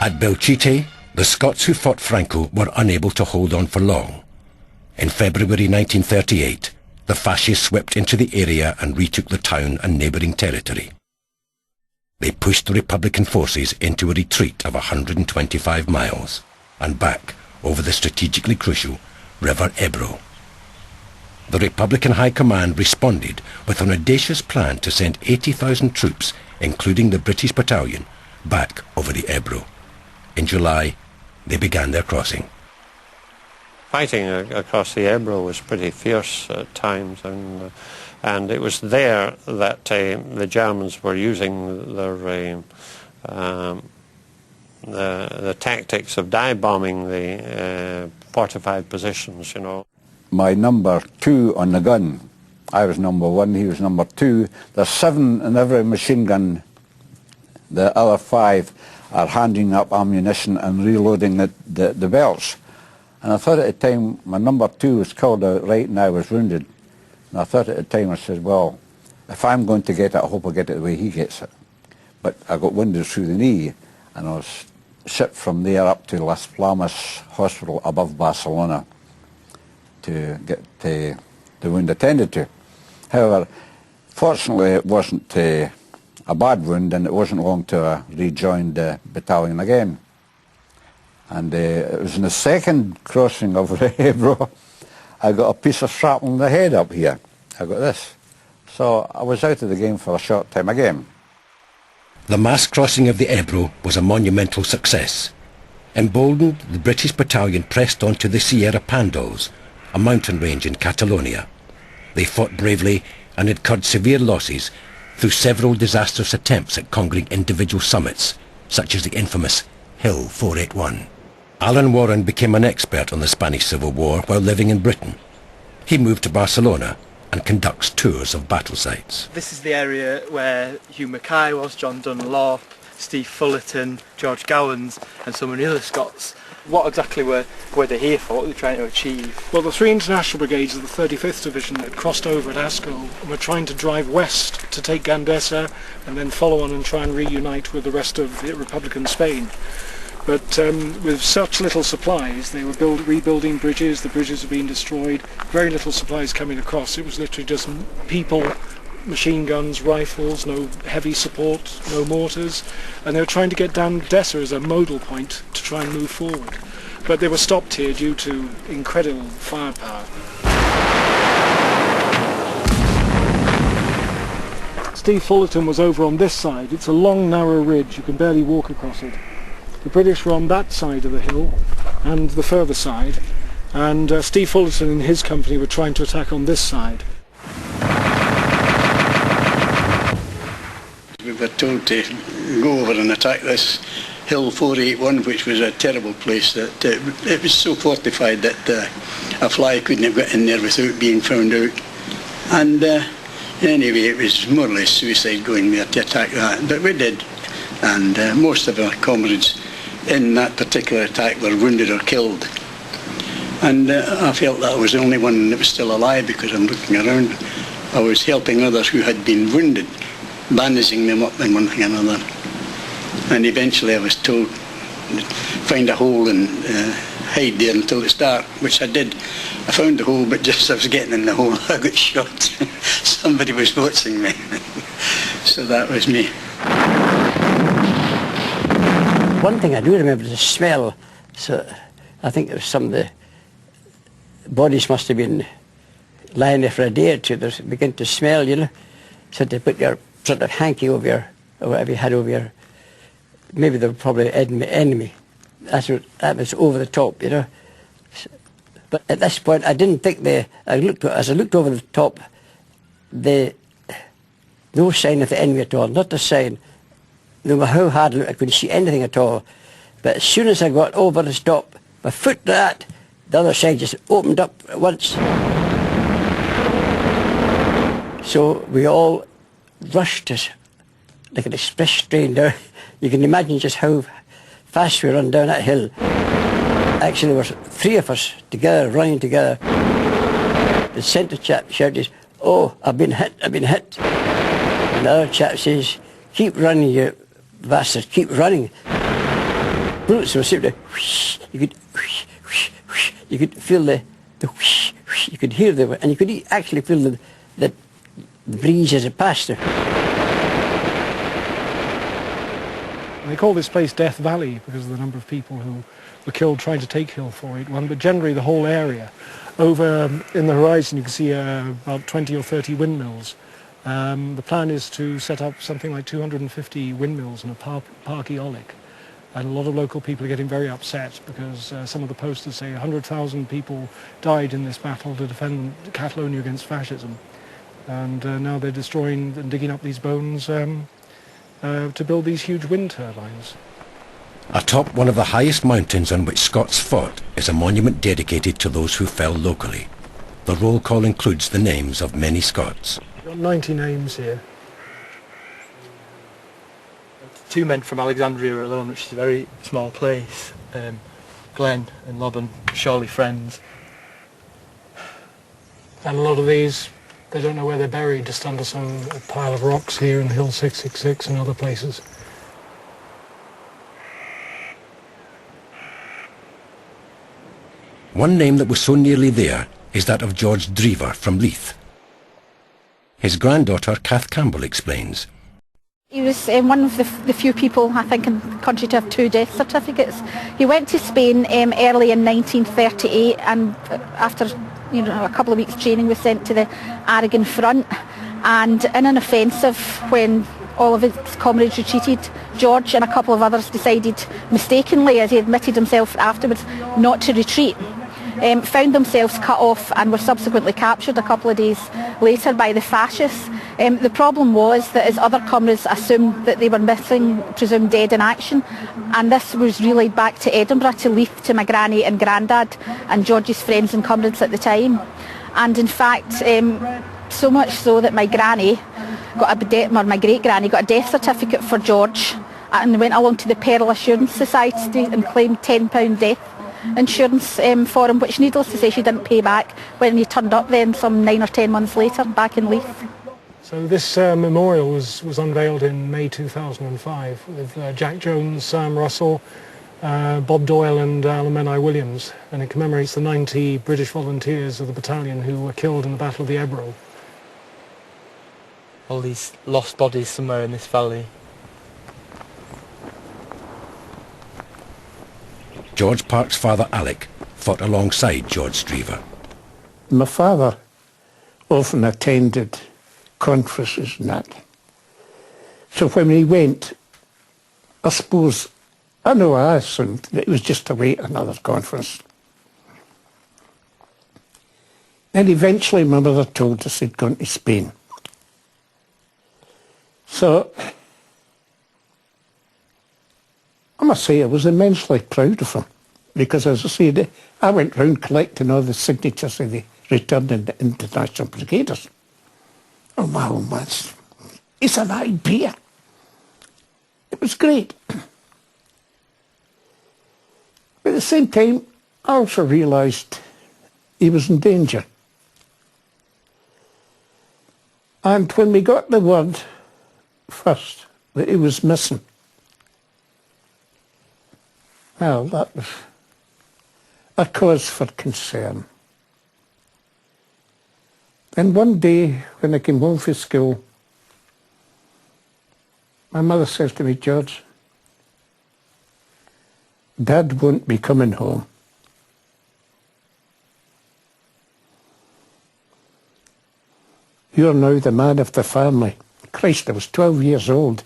At Belchite, the Scots who fought Franco were unable to hold on for long. In February 1938, the fascists swept into the area and retook the town and neighbouring territory. They pushed the Republican forces into a retreat of 125 miles and back over the strategically crucial River Ebro. The Republican High Command responded with an audacious plan to send 80,000 troops, including the British battalion, back over the Ebro. In July, they began their crossing. Fighting across the Ebro was pretty fierce at times, and it was there that the Germans were using the tactics of dive bombing the fortified positions, you know. My number 2 on the gun, I was number 1, he was number 2. There's 7 in every machine gun. The other 5 are handing up ammunition and reloading the belts. And I thought at the time, my number 2 was called out right and I was wounded. And I thought at the time, I said, well, if I'm going to get it, I hope I get it the way he gets it. But I got wounded through the knee, and I was shipped from there up to Las Palmas Hospital above Barcelona to get the wound attended to. However, fortunately it wasn't a bad wound, and it wasn't long till I rejoined the battalion again. And it was in the second crossing of the Ebro, I got a piece of shrapnel in the head up here. I got this. So I was out of the game for a short time again. The mass crossing of the Ebro was a monumental success. Emboldened, the British battalion pressed on to the Sierra Pandols, a mountain range in Catalonia. They fought bravely and incurred severe losses through several disastrous attempts at conquering individual summits, such as the infamous Hill 481. Alan Warren became an expert on the Spanish Civil War while living in Britain. He moved to Barcelona and conducts tours of battle sites. This is the area where Hugh Mackay was, John Dunlop, Steve Fullerton, George Gowans and so many other Scots. What exactly were they here for? What were they trying to achieve? Well, the 3 international brigades of the 35th Division had crossed over at Ascol and were trying to drive west to take Gandesa and then follow on and try and reunite with the rest of the Republican Spain. But with such little supplies, they were rebuilding bridges, the bridges were being destroyed, very little supplies coming across. It was literally just people, machine guns, rifles, no heavy support, no mortars, and they were trying to get down Dessa as a modal point to try and move forward. But they were stopped here due to incredible firepower. Steve Fullerton was over on this side. It's a long, narrow ridge. You can barely walk across it. The British were on that side of the hill and the further side, and Steve Fullerton and his company were trying to attack on this side. We were told to go over and attack this Hill 481, which was a terrible place. That it was so fortified that a fly couldn't have got in there without being found out. And anyway, it was more or less suicide going there to attack that, but we did. And most of our comrades in that particular attack were wounded or killed. And I felt that I was the only one that was still alive, because I'm looking around, I was helping others who had been wounded, bandaging them up and one thing and another. And eventually I was told, find a hole and hide there until it's dark, which I did. I found the hole, but just as I was getting in the hole, I got shot. Somebody was watching me. So that was me. One thing I do remember is the smell. So I think there was some of the bodies must have been lying there for a day or two. They begin to smell, you know. So to put your sort of hanky over your, or whatever you had over your, maybe they were probably enemy. That was over the top, you know. But at this point, I didn't think as I looked over the top, no sign of the enemy at all, not a sign. No matter how hard I looked, I couldn't see anything at all. But as soon as I got over the top, my foot to that, the other side just opened up at once. So we all rushed it like an express train down. You can imagine just how fast we run down that hill. Actually, there were 3 of us together, running together. The centre chap shouted, "Oh, I've been hit, I've been hit." And the other chap says, "Keep running, you bastard, keep running." bullets were simply you could feel the you could hear them, and you could actually feel the breeze as it passed there. They call this place Death Valley because of the number of people who were killed trying to take Hill 481, but generally the whole area. Over in the horizon you can see about 20 or 30 windmills. The plan is to set up something like 250 windmills in a park eolic. And a lot of local people are getting very upset because some of the posters say 100,000 people died in this battle to defend Catalonia against fascism. And now they're destroying and digging up these bones to build these huge wind turbines. Atop one of the highest mountains on which Scots fought is a monument dedicated to those who fell locally. The roll call includes the names of many Scots. We've got 90 names here. 2 men from Alexandria alone, which is a very small place. Glenn and Lobban, surely friends. And a lot of these, they don't know where they're buried, just under some pile of rocks here in Hill 666 and other places. One name that was so nearly there is that of George Drever from Leith. His granddaughter, Kath Campbell, explains. He was one of the few people, I think, in the country to have 2 death certificates. He went to Spain early in 1938, and after a couple of weeks training was sent to the Aragon front. And in an offensive, when all of his comrades retreated, George and a couple of others decided mistakenly, as he admitted himself afterwards, not to retreat. Found themselves cut off and were subsequently captured a couple of days later by the fascists. The problem was that his other comrades assumed that they were missing, presumed dead in action, and this was relayed back to Edinburgh, to Leith, to my granny and grandad and George's friends and comrades at the time. And in fact, so much so that my granny got my great granny got a death certificate for George, and went along to the Peril Assurance Society and claimed £10 death insurance for him, which needless to say she didn't pay back when he turned up then some 9 or 10 months later back in Leith. So this memorial was unveiled in May 2005 with Jack Jones, Sam Russell, Bob Doyle and Alan Menai Williams, and it commemorates the 90 British volunteers of the battalion who were killed in the Battle of the Ebro. All these lost bodies somewhere in this valley. George Park's father, Alec, fought alongside George Drever. My father often attended conferences and that. So when he went, I suppose, I assumed that it was just to wait another conference. Then eventually my mother told us he'd gone to Spain. So I must say I was immensely proud of him, because as I said, I went round collecting all the signatures of the returning international brigaders. Oh my, it's an idea. It was great. But at the same time, I also realised he was in danger. And when we got the word first that he was missing, well, that was a cause for concern. Then one day, when I came home from school, my mother says to me, George, Dad won't be coming home. You're now the man of the family. Christ, I was 12 years old.